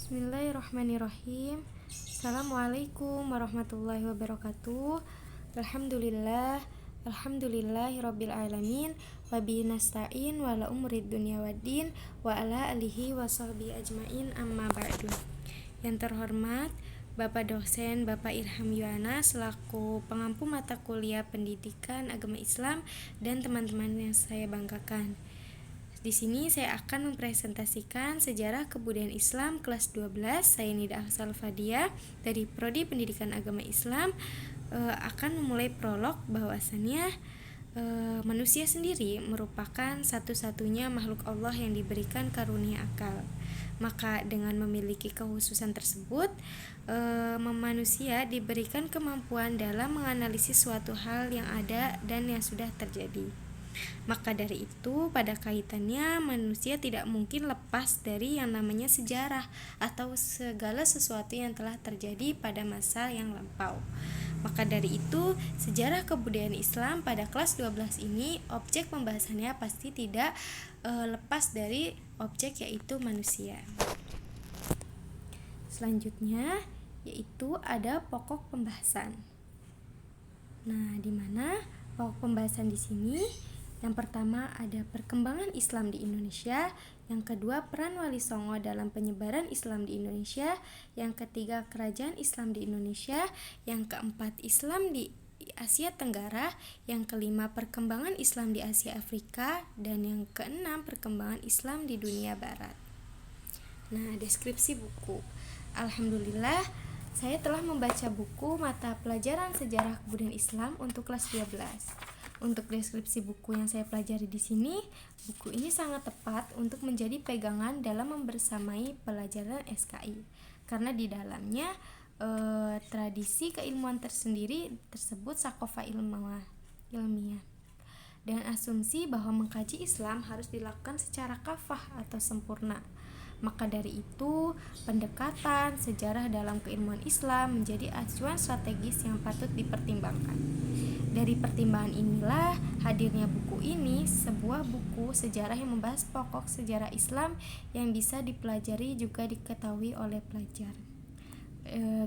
Bismillahirrahmanirrahim. Assalamualaikum warahmatullahi wabarakatuh. Alhamdulillah, alhamdulillahirabbil alamin, wa bihi nasta'in wa ala umurid dunya waddin wa ala alihi wa sahbihi ajmain, amma ba'du. Yang terhormat Bapak dosen Bapak Irham Yuwana selaku pengampu mata kuliah Pendidikan Agama Islam dan teman-teman yang saya banggakan. Di sini saya akan mempresentasikan sejarah kebudayaan Islam kelas 12. Saya Nida Ahsal Fadia dari Prodi Pendidikan Agama Islam akan memulai prolog bahwasannya manusia sendiri merupakan satu-satunya makhluk Allah yang diberikan karunia akal. Maka dengan memiliki kekhususan tersebut, manusia diberikan kemampuan dalam menganalisis suatu hal yang ada dan yang sudah terjadi. Maka dari itu, pada kaitannya manusia tidak mungkin lepas dari yang namanya sejarah atau segala sesuatu yang telah terjadi pada masa yang lampau. Maka dari itu, sejarah kebudayaan Islam pada kelas 12 ini objek pembahasannya pasti tidak lepas dari objek yaitu manusia. Selanjutnya yaitu ada pokok pembahasan. Nah, di mana pokok pembahasan di sini? Yang pertama ada perkembangan Islam di Indonesia, yang kedua peran Wali Songo dalam penyebaran Islam di Indonesia, yang ketiga kerajaan Islam di Indonesia, yang keempat Islam di Asia Tenggara, yang kelima perkembangan Islam di Asia Afrika, dan yang keenam perkembangan Islam di dunia Barat. Nah, deskripsi buku. Alhamdulillah, saya telah membaca buku mata pelajaran sejarah kebudayaan Islam untuk kelas 12. Untuk deskripsi buku yang saya pelajari di sini, buku ini sangat tepat untuk menjadi pegangan dalam membersamai pelajaran SKI, karena di dalamnya tradisi keilmuan tersendiri tersebut sakofa ilmiah, dan asumsi bahwa mengkaji Islam harus dilakukan secara kafah atau sempurna. Maka dari itu, pendekatan sejarah dalam keilmuan Islam menjadi acuan strategis yang patut dipertimbangkan. Dari pertimbangan inilah hadirnya buku ini, sebuah buku sejarah yang membahas pokok sejarah Islam yang bisa dipelajari juga diketahui oleh pelajar.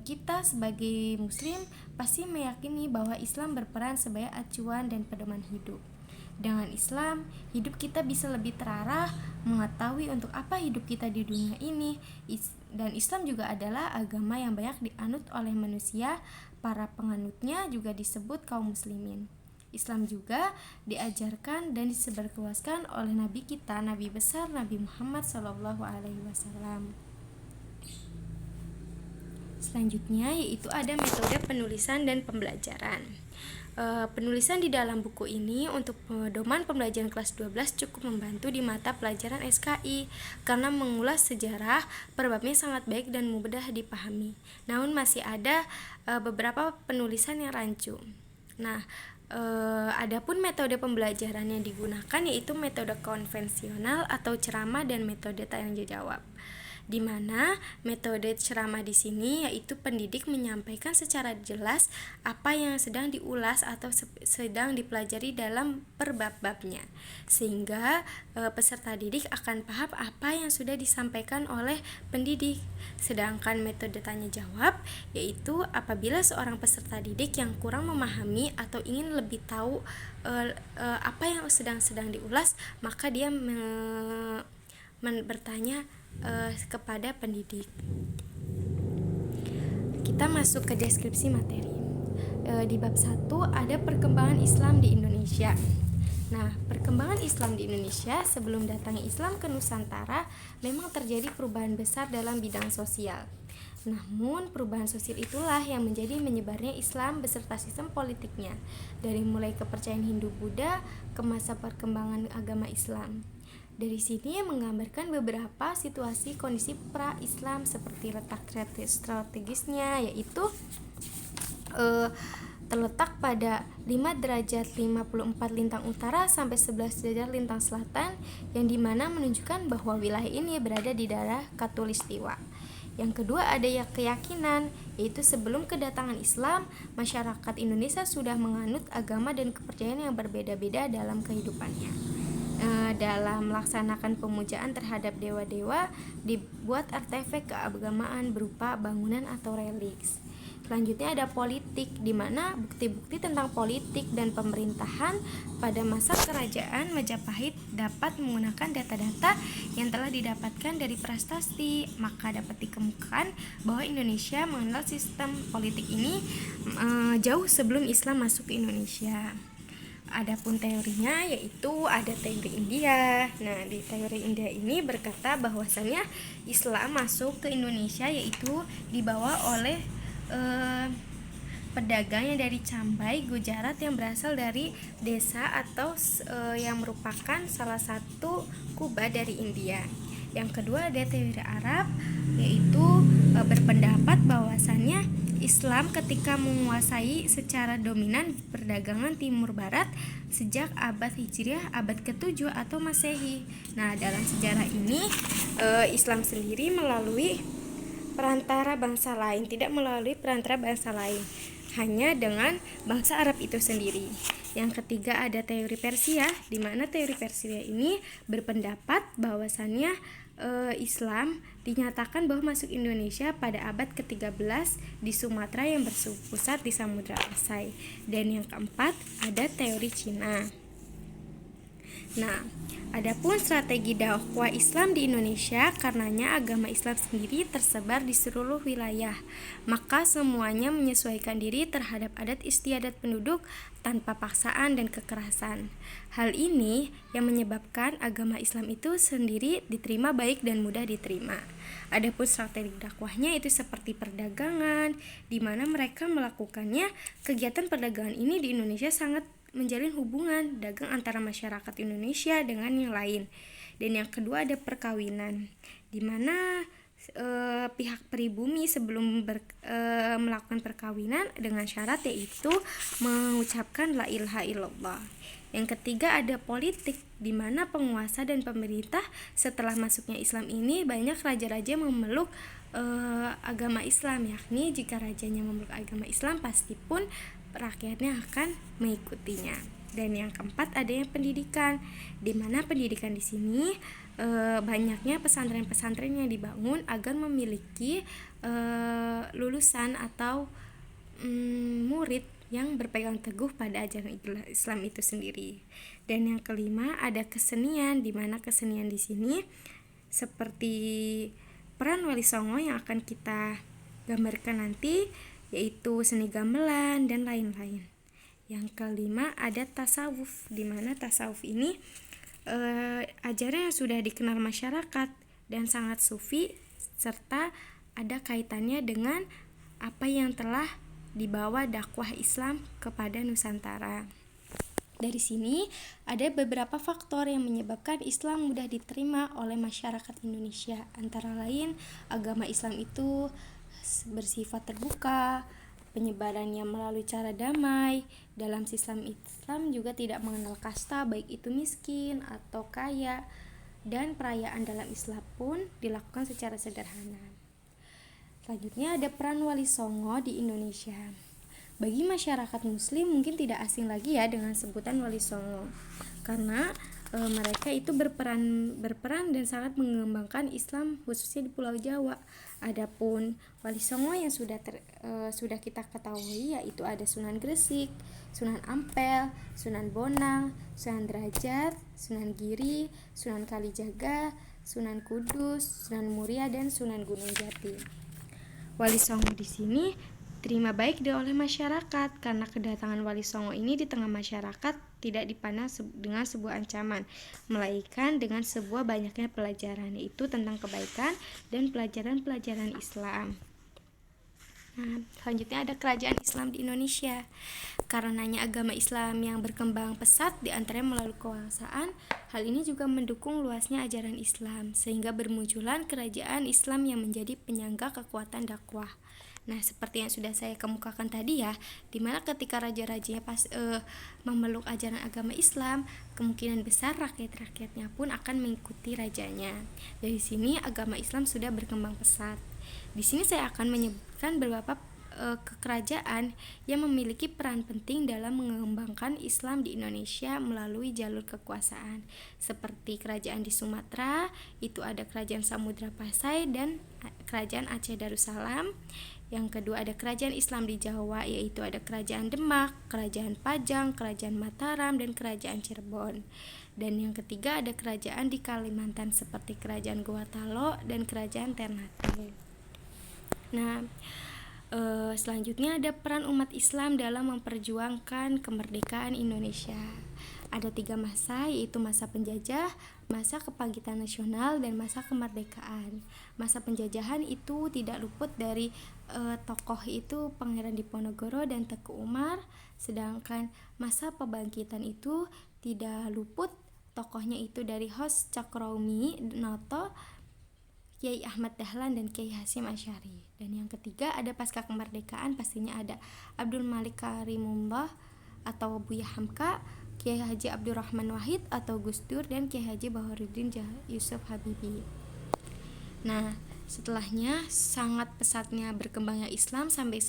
Kita sebagai muslim pasti meyakini bahwa Islam berperan sebagai acuan dan pedoman hidup. Dengan Islam, hidup kita bisa lebih terarah, mengetahui untuk apa hidup kita di dunia ini, dan Islam juga adalah agama yang banyak dianut oleh manusia. Para penganutnya juga disebut kaum muslimin. Islam juga diajarkan dan disebarluaskan oleh Nabi kita, Nabi besar Nabi Muhammad SAW. Selanjutnya yaitu ada metode penulisan dan pembelajaran. Penulisan di dalam buku ini untuk pedoman pembelajaran kelas 12 cukup membantu di mata pelajaran SKI karena mengulas sejarah per babnya sangat baik dan mudah dipahami. Namun masih ada beberapa penulisan yang rancu. Nah, adapun metode pembelajaran yang digunakan yaitu metode konvensional atau ceramah dan metode tanya jawab. Di mana metode ceramah di sini yaitu pendidik menyampaikan secara jelas apa yang sedang diulas atau sedang dipelajari dalam per bab-babnya, sehingga peserta didik akan paham apa yang sudah disampaikan oleh pendidik. Sedangkan metode tanya jawab yaitu apabila seorang peserta didik yang kurang memahami atau ingin lebih tahu apa yang sedang diulas, maka dia bertanya kepada pendidik. Kita masuk ke deskripsi materi. Di bab 1 ada perkembangan Islam di Indonesia. Nah, perkembangan Islam di Indonesia sebelum datangnya Islam ke Nusantara memang terjadi perubahan besar dalam bidang sosial. Namun, perubahan sosial itulah yang menjadi menyebarnya Islam beserta sistem politiknya, dari mulai kepercayaan Hindu-Buddha ke masa perkembangan agama Islam. Dari sini menggambarkan beberapa situasi kondisi pra-Islam seperti letak strategisnya yaitu terletak pada 5 derajat 54 lintang utara sampai 11 derajat lintang selatan, yang dimana menunjukkan bahwa wilayah ini berada di daerah Khatulistiwa. Yang kedua ada keyakinan, yaitu sebelum kedatangan Islam, masyarakat Indonesia sudah menganut agama dan kepercayaan yang berbeda-beda dalam kehidupannya. dalam melaksanakan pemujaan terhadap dewa-dewa dibuat artefak keagamaan berupa bangunan atau reliks. Selanjutnya ada politik, di mana bukti-bukti tentang politik dan pemerintahan pada masa kerajaan Majapahit dapat menggunakan data-data yang telah didapatkan dari prasasti. Maka dapat dikemukakan bahwa Indonesia mengenal sistem politik ini jauh sebelum Islam masuk ke Indonesia. Adapun teorinya yaitu ada teori India. Nah, di teori India ini berkata bahwasannya Islam masuk ke Indonesia yaitu dibawa oleh pedagang yang dari Cambai, Gujarat yang berasal dari desa atau yang merupakan salah satu Kuba dari India. Yang kedua ada teori Arab, yaitu berpendapat bahwasannya Islam ketika menguasai secara dominan perdagangan Timur Barat sejak abad Hijriah, abad ke-7 atau Masehi. Nah, dalam sejarah ini Islam sendiri melalui perantara bangsa lain, tidak melalui perantara bangsa lain, hanya dengan bangsa Arab itu sendiri. Yang ketiga ada teori Persia, di mana teori Persia ini berpendapat bahwasannya Islam dinyatakan bahwa masuk Indonesia pada abad ke-13 di Sumatera yang berpusat di Samudra Pasai. Dan yang keempat ada teori Cina. Nah, adapun strategi dakwah Islam di Indonesia, karenanya agama Islam sendiri tersebar di seluruh wilayah, maka semuanya menyesuaikan diri terhadap adat istiadat penduduk tanpa paksaan dan kekerasan. Hal ini yang menyebabkan agama Islam itu sendiri diterima baik dan mudah diterima. Adapun strategi dakwahnya itu seperti perdagangan, di mana mereka melakukannya. Kegiatan perdagangan ini di Indonesia sangat menjalin hubungan dagang antara masyarakat Indonesia dengan yang lain. Dan yang kedua ada perkawinan, di mana pihak pribumi sebelum melakukan perkawinan dengan syarat yaitu mengucapkan la ilaha illallah. Yang ketiga ada politik, di mana penguasa dan pemerintah setelah masuknya Islam ini banyak raja-raja memeluk agama Islam, yakni jika rajanya memeluk agama Islam pasti pun rakyatnya akan mengikutinya. Dan yang keempat ada yang pendidikan, di mana pendidikan di sini banyaknya pesantren-pesantren yang dibangun agar memiliki lulusan atau murid yang berpegang teguh pada ajaran Islam itu sendiri. Dan yang kelima ada kesenian, di mana kesenian di sini seperti peran Wali Songo yang akan kita gambarkan nanti, yaitu seni gamelan dan lain-lain. Yang kelima ada tasawuf, di mana tasawuf ini ajaran yang sudah dikenal masyarakat dan sangat sufi, serta ada kaitannya dengan apa yang telah dibawa dakwah Islam kepada Nusantara. Dari sini ada beberapa faktor yang menyebabkan Islam mudah diterima oleh masyarakat Indonesia, antara lain agama Islam itu bersifat terbuka, penyebarannya melalui cara damai. Dalam sistem Islam juga tidak mengenal kasta, baik itu miskin atau kaya, dan perayaan dalam Islam pun dilakukan secara sederhana. Selanjutnya ada peran Wali Songo di Indonesia. Bagi masyarakat muslim mungkin tidak asing lagi ya dengan sebutan Wali Songo, karena mereka itu berperan dan sangat mengembangkan Islam khususnya di Pulau Jawa. Adapun Wali Songo yang sudah kita ketahui yaitu ada Sunan Gresik, Sunan Ampel, Sunan Bonang, Sunan Derajat, Sunan Giri, Sunan Kalijaga, Sunan Kudus, Sunan Muria, dan Sunan Gunung Jati. Wali Songo di sini terima baik oleh masyarakat, karena kedatangan Wali Songo ini di tengah masyarakat tidak dipandang dengan sebuah ancaman, melainkan dengan sebuah banyaknya pelajaran, yaitu tentang kebaikan dan pelajaran-pelajaran Islam. Nah, selanjutnya ada kerajaan Islam di Indonesia. Karenanya agama Islam yang berkembang pesat di antaranya melalui kekuasaan, hal ini juga mendukung luasnya ajaran Islam, sehingga bermunculan kerajaan Islam yang menjadi penyangga kekuatan dakwah. Nah, seperti yang sudah saya kemukakan tadi ya, dimana ketika raja-rajanya memeluk ajaran agama Islam, kemungkinan besar rakyat-rakyatnya pun akan mengikuti rajanya. Dari sini agama Islam sudah berkembang pesat. Di sini saya akan menyebutkan beberapa kekerajaan yang memiliki peran penting dalam mengembangkan Islam di Indonesia melalui jalur kekuasaan. Seperti kerajaan di Sumatera, itu ada Kerajaan Samudra Pasai dan Kerajaan Aceh Darussalam. Yang kedua ada kerajaan Islam di Jawa, yaitu ada Kerajaan Demak, Kerajaan Pajang, Kerajaan Mataram, dan Kerajaan Cirebon. Dan yang ketiga ada kerajaan di Kalimantan seperti Kerajaan Gorontalo dan Kerajaan Ternate. Nah, selanjutnya ada peran umat Islam dalam memperjuangkan kemerdekaan Indonesia. Ada 3 masa, yaitu masa penjajah, masa kebangkitan nasional, dan masa kemerdekaan. Masa penjajahan itu tidak luput dari tokoh itu Pangeran Diponegoro dan Teku Umar, sedangkan masa pembangkitan itu tidak luput tokohnya itu dari Hos Cakrawumi Noto, Kiai Ahmad Dahlan, dan Kiai Hasyim Asy'ari. Dan yang ketiga ada pasca kemerdekaan, pastinya ada Abdul Malik Karimullah atau Buya Hamka, Kiai Haji Abdurrahman Wahid atau Gus Dur, dan Kiai Haji Baharudin Yusuf Habibie. Nah, setelahnya sangat pesatnya berkembangnya Islam sampai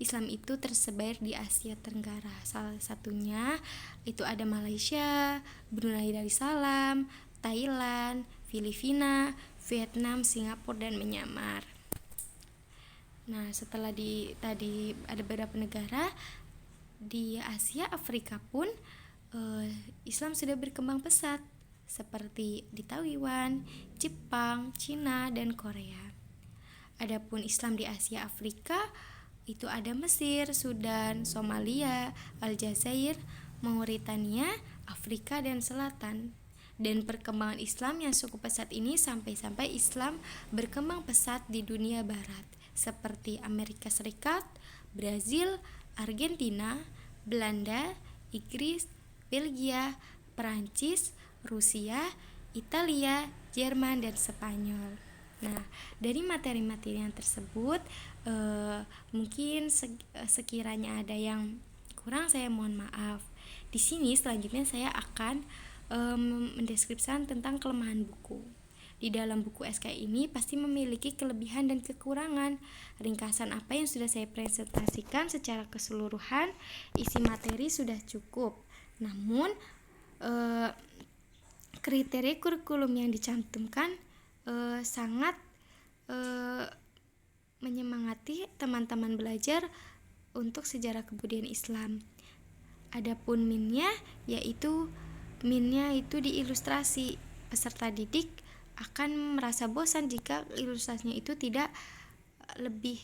Islam itu tersebar di Asia Tenggara. Salah satunya itu ada Malaysia, Brunei Darussalam, Thailand, Filipina, Vietnam, Singapura, dan Myanmar. Nah, setelah tadi ada beberapa negara di Asia, Afrika pun Islam sudah berkembang pesat seperti di Taiwan, Jepang, Cina, dan Korea. Adapun Islam di Asia Afrika itu ada Mesir, Sudan, Somalia, Aljazair, Mauritania, Afrika dan Selatan. Dan perkembangan Islam yang cukup pesat ini sampai Islam berkembang pesat di dunia barat seperti Amerika Serikat, Brazil, Argentina, Belanda, Inggris, Belgia, Perancis, Rusia, Italia, Jerman, dan Spanyol. Nah, dari materi-materi yang tersebut mungkin sekiranya ada yang kurang, saya mohon maaf. Di sini selanjutnya saya akan mendeskripsikan tentang kelemahan buku. Di dalam buku SK ini pasti memiliki kelebihan dan kekurangan. Ringkasan apa yang sudah saya presentasikan secara keseluruhan, isi materi sudah cukup. Namun kriteria kurikulum yang dicantumkan sangat menyemangati teman-teman belajar untuk sejarah kebudayaan Islam. Adapun minnya itu diilustrasi. Peserta didik akan merasa bosan jika ilustrasinya itu tidak lebih,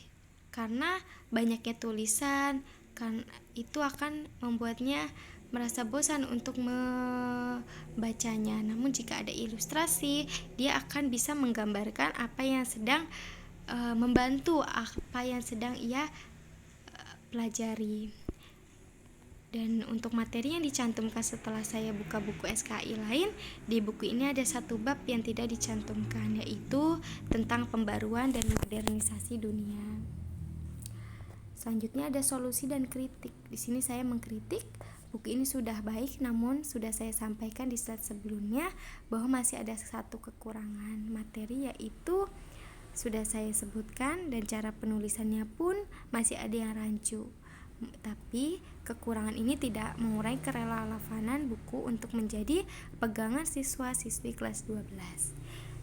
karena banyaknya tulisan kan itu akan membuatnya merasa bosan untuk membacanya. Namun jika ada ilustrasi, dia akan bisa menggambarkan apa yang sedang membantu apa yang sedang ia pelajari. Dan untuk materi yang dicantumkan setelah saya buka buku SKI lain, di buku ini ada satu bab yang tidak dicantumkan, yaitu tentang pembaruan dan modernisasi dunia. Selanjutnya ada solusi dan kritik. Di sini saya mengkritik buku ini sudah baik, namun sudah saya sampaikan di slide sebelumnya bahwa masih ada satu kekurangan materi, yaitu sudah saya sebutkan, dan cara penulisannya pun masih ada yang rancu. Tapi kekurangan ini tidak mengurangi kerelevanan buku untuk menjadi pegangan siswa-siswi kelas 12.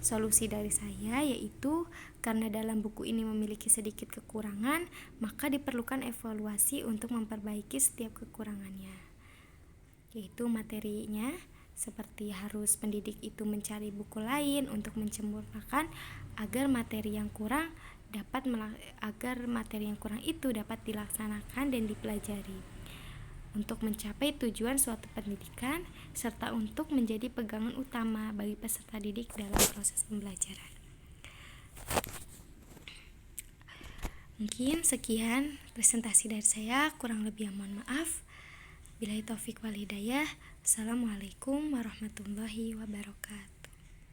Solusi dari saya yaitu karena dalam buku ini memiliki sedikit kekurangan, maka diperlukan evaluasi untuk memperbaiki setiap kekurangannya. Yaitu materinya, seperti harus pendidik itu mencari buku lain untuk menyempurnakan agar materi yang kurang itu dapat dilaksanakan dan dipelajari untuk mencapai tujuan suatu pendidikan serta untuk menjadi pegangan utama bagi peserta didik dalam proses pembelajaran. Mungkin sekian presentasi dari saya, kurang lebih mohon maaf. Billahi taufik wal hidayah. Assalamualaikum warahmatullahi wabarakatuh.